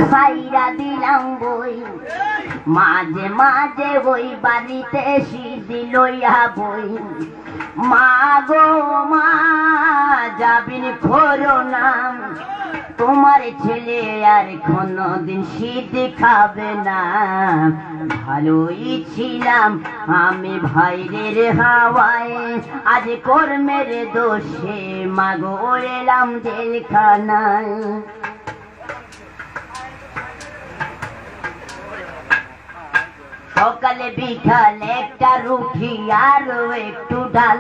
ছাইরা দিলাম বই, মাঝে মাঝে ওই বাড়িতে সিদ্ধি লইয়া বই। মা গো মা যাবিন খোরো না, তোমার ছেলে আর কোনদিন সিদ্ধি খাবে না। ভালোই ছিলাম আমি ভাইরের হাওয়ায়, আজ কর্মের দোষে মাগো এলাম জেলখানায়। সকালে বিকালে একটা রুটি আর একটু ডাল,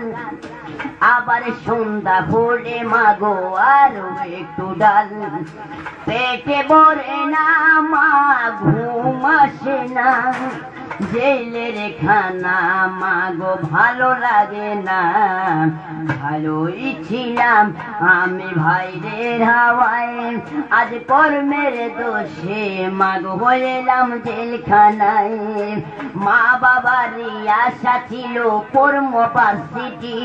আবার সন্ধ্যা হলে মাগো আরো একটু ডাল। পেটে ভরে না মা, ঘুম আসে না, জেলের খানা মাগো ভালো লাগে না। ভালোই ছিলাম আমি ভাইরের হাওয়ায়, আজ কর্মের দোষে মাগো হইলাম জেলখানায়। মা বাবার আশা ছিল পড়বো ভার্সিটি,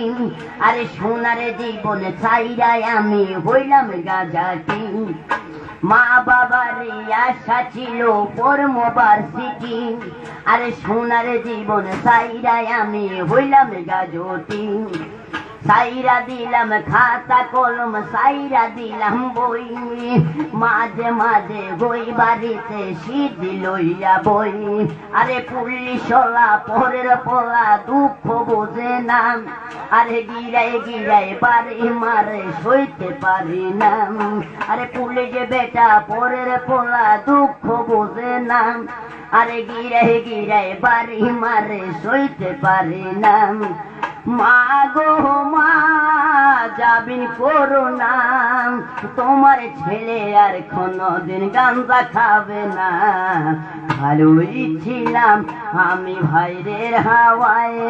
আরে সোনার জীবন ছাইরাই আমি হইলাম গাজাটি। মা বাবার আশা ছিল পড়বো ভার্সিটি, আরে সোনার জীবন ছাইরাই আমি হইলাম গাজটি। সাইরা দিলাম খাতা কলম, সাইরা দিলাম বই, মাঝে মাঝে বই বাড়িতে সিদ্ধি লইয়া বই। আরে পুলিশলা পরের পোলা দুঃখ বোঝে না, আরে গিরায় গিরায় বাড়ি মারে সইতে পারি না। আরে পুলিশ বেটা পরের পোলা দুঃখ বোঝে না, আরে গিরায় গিরায় বাড়ি মারে সইতে পারি না। মা গো মা যাবিন করো না, তোমার ছেলে আর কোনদিন গাঁজা খাবে না। ভালোই ছিলাম আমি ভাইরের হাওয়ায়,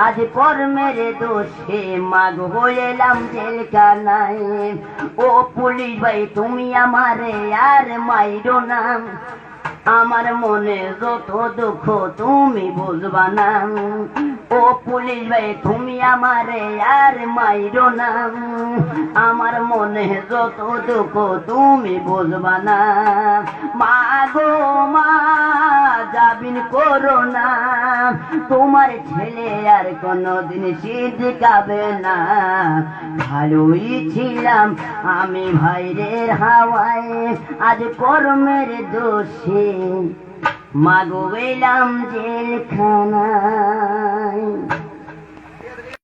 আজ কর্মের দোষে মাগো হইলাম জেলখানায়। ও পুলিশ ভাই তুমি আমারে আর মাইরো না, আমার মনে যত দুঃখ তুমি বুঝবা না। ও পুলিশ ভাই তুমি আমারে আর মাইরো না, আমার মনে যত দুঃখ তুমি বুঝবা না। মা গো মা যাবিন করো না, তোমার ছেলে আর কোনদিন সিদ্ধি খাবে না। ভালোই ছিলাম আমি ভাইরের হাওয়ায়, আজ কর্মের দোষে মাগো এলাম জেলখানায়।